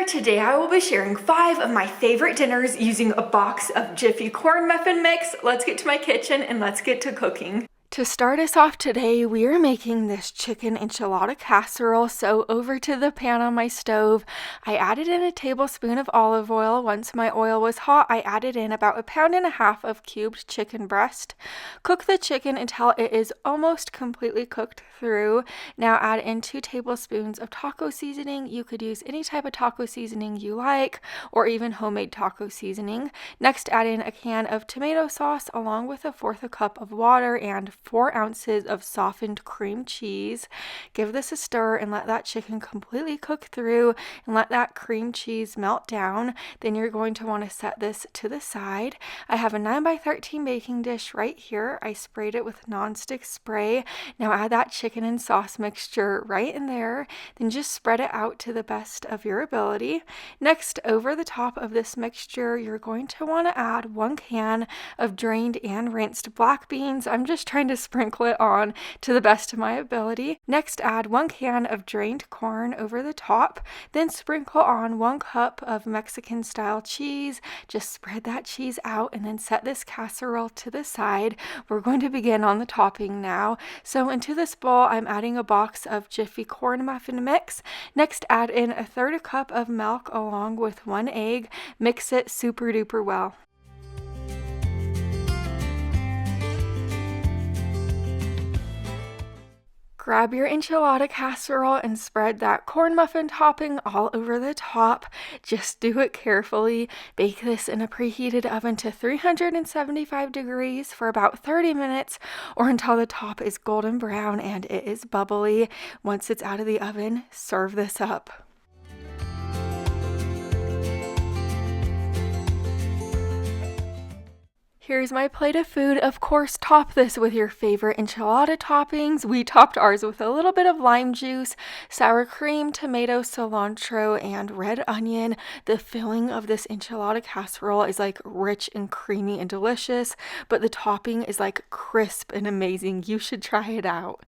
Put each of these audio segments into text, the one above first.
there. Today I will be sharing 5 of my favorite dinners using a box of Jiffy corn muffin mix. Let's get to my kitchen and let's get to cooking. To start us off today, we are making this chicken enchilada casserole. So over to the pan on my stove, I added in a tablespoon of olive oil. Once my oil was hot, I added in about 1.5 pounds of cubed chicken breast. Cook the chicken until it is almost completely cooked through. Now add in 2 tablespoons of taco seasoning. You could use any type of taco seasoning you like, or even homemade taco seasoning. Next, add in a can of tomato sauce along with 1/4 cup of water and 4 ounces of softened cream cheese. Give this a stir and let that chicken completely cook through and let that cream cheese melt down. Then you're going to want to set this to the side. I have a 9x13 baking dish right here. I sprayed it with nonstick spray. Now add that chicken and sauce mixture right in there. Then just spread it out to the best of your ability. Next, over the top of this mixture, you're going to want to add 1 can of drained and rinsed black beans. I'm just trying to sprinkle it on to the best of my ability. Next, add 1 can of drained corn over the top. Then sprinkle on 1 cup of Mexican style cheese. Just spread that cheese out and then set this casserole to the side. We're going to begin on the topping now. So into this bowl, I'm adding a box of Jiffy corn muffin mix. Next, add in 1/3 cup of milk along with 1 egg. Mix it super duper well. Grab your enchilada casserole and spread that corn muffin topping all over the top. Just do it carefully. Bake this in a preheated oven to 375 degrees for about 30 minutes or until the top is golden brown and it is bubbly. Once it's out of the oven, serve this up. Here's my plate of food. Of course, top this with your favorite enchilada toppings. We topped ours with a little bit of lime juice, sour cream, tomato, cilantro, and red onion. The filling of this enchilada casserole is like rich and creamy and delicious, but the topping is like crisp and amazing. You should try it out.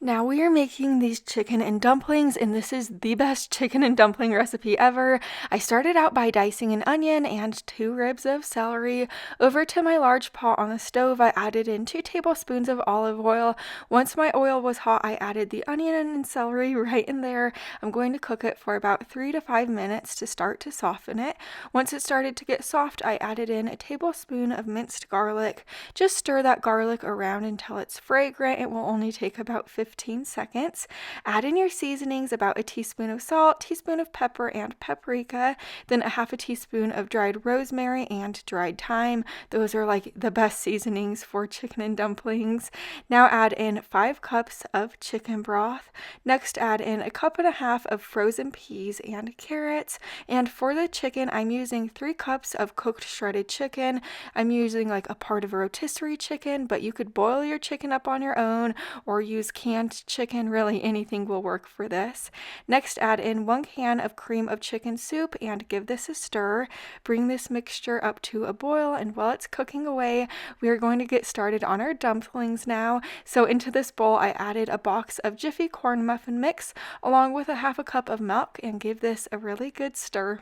Now we are making these chicken and dumplings, and this is the best chicken and dumpling recipe ever. I started out by dicing an onion and 2 ribs of celery. Over to my large pot on the stove, I added in 2 tablespoons of olive oil. Once my oil was hot, I added the onion and celery right in there. I'm going to cook it for about 3 to 5 minutes to start to soften it. Once it started to get soft, I added in a tablespoon of minced garlic. Just stir that garlic around until it's fragrant. It will only take about 15 seconds. Add in your seasonings, about 1 teaspoon of salt, teaspoon of pepper and paprika, then 1/2 teaspoon of dried rosemary and dried thyme. Those are like the best seasonings for chicken and dumplings. Now add in 5 cups of chicken broth. Next, add in 1.5 cups of frozen peas and carrots. And for the chicken, I'm using 3 cups of cooked shredded chicken. I'm using like a part of a rotisserie chicken, but you could boil your chicken up on your own or use canned chicken. Really, anything will work for this. Next, add in 1 can of cream of chicken soup and give this a stir. Bring this mixture up to a boil, and while it's cooking away, we are going to get started on our dumplings now. So into this bowl, I added a box of Jiffy corn muffin mix along with 1/2 cup of milk and give this a really good stir.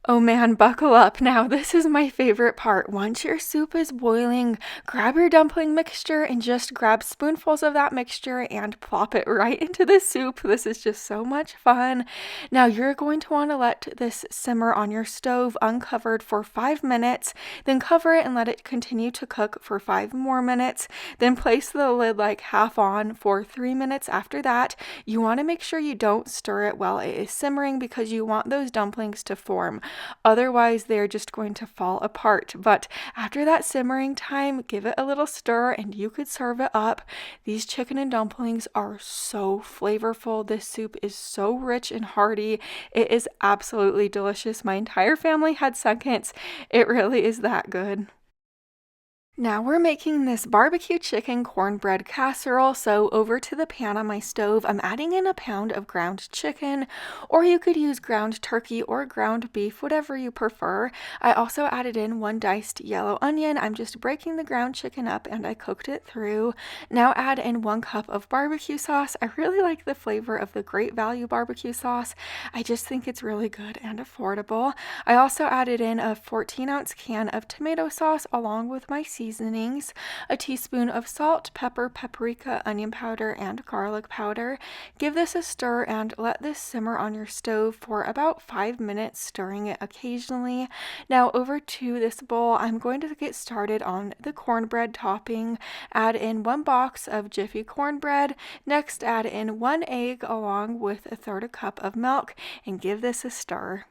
Oh man, buckle up. Now, this is my favorite part. Once your soup is boiling, grab your dumpling mixture and just grab spoonfuls of that mixture and plop it right into the soup. This is just so much fun. Now, you're going to want to let this simmer on your stove uncovered for 5 minutes, then cover it and let it continue to cook for 5 more minutes. Then place the lid like half on for 3 minutes after that. You want to make sure you don't stir it while it is simmering because you want those dumplings to form. Otherwise, they're just going to fall apart. But after that simmering time, give it a little stir and you could serve it up. These chicken and dumplings are so flavorful. This soup is so rich and hearty. It is absolutely delicious. My entire family had seconds. It really is that good. Now we're making this barbecue chicken cornbread casserole, so over to the pan on my stove, I'm adding in a pound of ground chicken, or you could use ground turkey or ground beef, whatever you prefer. I also added in one diced yellow onion. I'm just breaking the ground chicken up and I cooked it through. Now add in 1 cup of barbecue sauce. I really like the flavor of the Great Value barbecue sauce. I just think it's really good and affordable. I also added in a 14-ounce can of tomato sauce along with my seasonings, a teaspoon of salt, pepper, paprika, onion powder, and garlic powder. Give this a stir and let this simmer on your stove for about 5 minutes, stirring it occasionally. Now over to this bowl, I'm going to get started on the cornbread topping. Add in 1 box of Jiffy Cornbread. Next, add in 1 egg along with 1/3 cup of milk and give this a stir.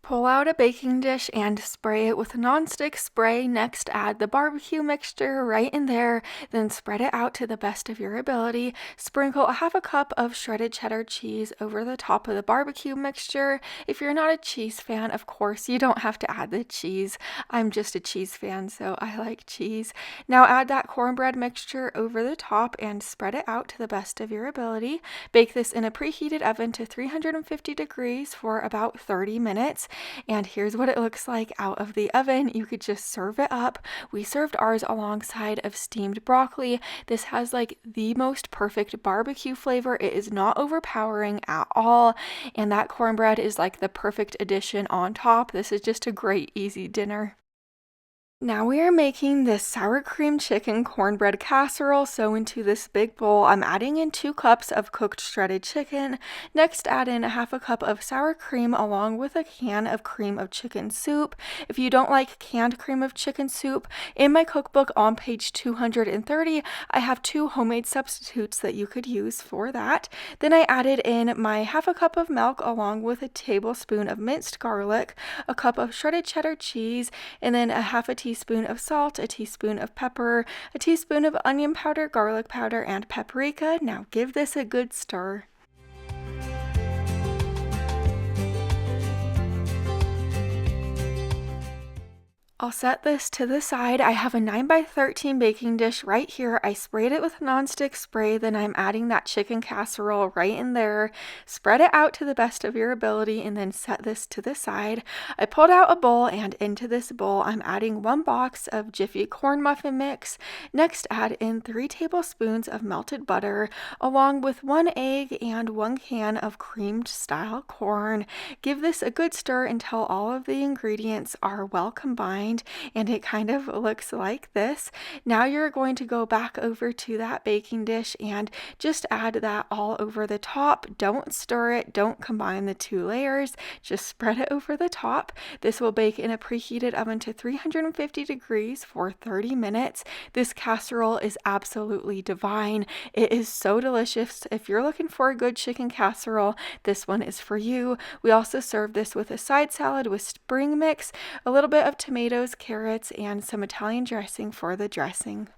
Pull out a baking dish and spray it with nonstick spray. Next, add the barbecue mixture right in there, then spread it out to the best of your ability. Sprinkle 1/2 cup of shredded cheddar cheese over the top of the barbecue mixture. If you're not a cheese fan, of course, you don't have to add the cheese. I'm just a cheese fan, so I like cheese. Now add that cornbread mixture over the top and spread it out to the best of your ability. Bake this in a preheated oven to 350 degrees for about 30 minutes. And here's what it looks like out of the oven. You could just serve it up. We served ours alongside of steamed broccoli. This has like the most perfect barbecue flavor. It is not overpowering at all. And that cornbread is like the perfect addition on top. This is just a great, easy dinner. Now we are making this sour cream chicken cornbread casserole. So into this big bowl, I'm adding in 2 cups of cooked shredded chicken. Next, add in 1/2 cup of sour cream along with a can of cream of chicken soup. If you don't like canned cream of chicken soup, in my cookbook on page 230, I have 2 homemade substitutes that you could use for that. Then I added in my 1/2 cup of milk along with a tablespoon of minced garlic, a cup of shredded cheddar cheese, and then a 1/2 teaspoon of salt, a teaspoon of pepper, a teaspoon of onion powder, garlic powder, and paprika. Now give this a good stir. I'll set this to the side. I have a 9x13 baking dish right here. I sprayed it with nonstick spray, then I'm adding that chicken casserole right in there. Spread it out to the best of your ability and then set this to the side. I pulled out a bowl and into this bowl I'm adding 1 box of Jiffy corn muffin mix. Next, add in 3 tablespoons of melted butter along with 1 egg and 1 can of creamed style corn. Give this a good stir until all of the ingredients are well combined and it kind of looks like this. Now you're going to go back over to that baking dish and just add that all over the top. Don't stir it, don't combine the 2 layers, just spread it over the top. This will bake in a preheated oven to 350 degrees for 30 minutes. This casserole is absolutely divine. It is so delicious. If you're looking for a good chicken casserole, this one is for you. We also serve this with a side salad with spring mix, a little bit of tomatoes, carrots, and some Italian dressing for the dressing.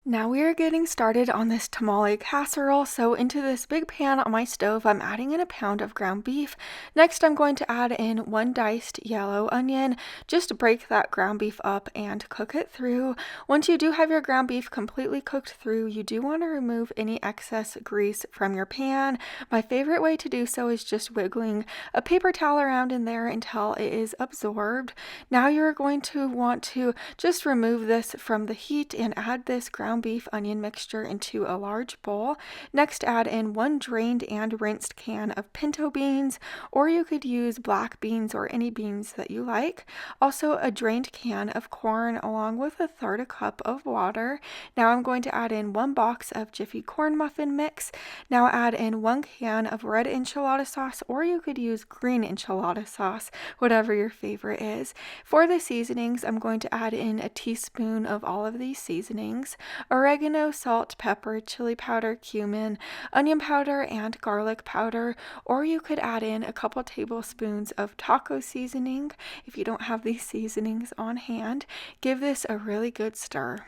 Now we are getting started on this tamale casserole. So into this big pan on my stove, I'm adding in a pound of ground beef. Next, I'm going to add in 1 diced yellow onion. Just break that ground beef up and cook it through. Once you do have your ground beef completely cooked through, you do want to remove any excess grease from your pan. My favorite way to do so is just wiggling a paper towel around in there until it is absorbed. Now you're going to want to just remove this from the heat and add this ground beef onion mixture into a large bowl. Next, add in 1 drained and rinsed can of pinto beans, or you could use black beans or any beans that you like. Also a drained can of corn along with 1/3 cup of water. Now I'm going to add in 1 box of Jiffy corn muffin mix. Now add in 1 can of red enchilada sauce, or you could use green enchilada sauce, whatever your favorite is. For the seasonings, I'm going to add in a teaspoon of all of these seasonings: oregano, salt, pepper, chili powder, cumin, onion powder, and garlic powder, or you could add in a couple tablespoons of taco seasoning if you don't have these seasonings on hand. Give this a really good stir.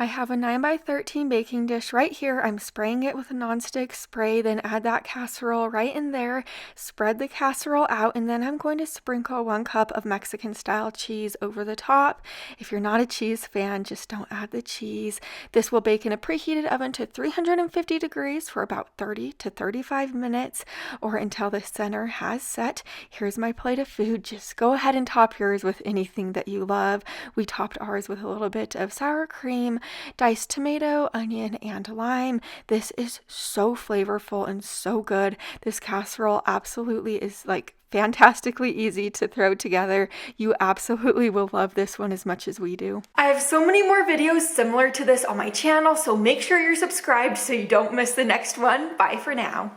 I have a 9 by 13 baking dish right here. I'm spraying it with a nonstick spray, then add that casserole right in there, spread the casserole out, and then I'm going to sprinkle 1 cup of Mexican style cheese over the top. If you're not a cheese fan, just don't add the cheese. This will bake in a preheated oven to 350 degrees for about 30 to 35 minutes or until the center has set. Here's my plate of food. Just go ahead and top yours with anything that you love. We topped ours with a little bit of sour cream, diced tomato, onion, and lime. This is so flavorful and so good. This casserole absolutely is like fantastically easy to throw together. You absolutely will love this one as much as we do. I have so many more videos similar to this on my channel, so make sure you're subscribed so you don't miss the next one. Bye for now.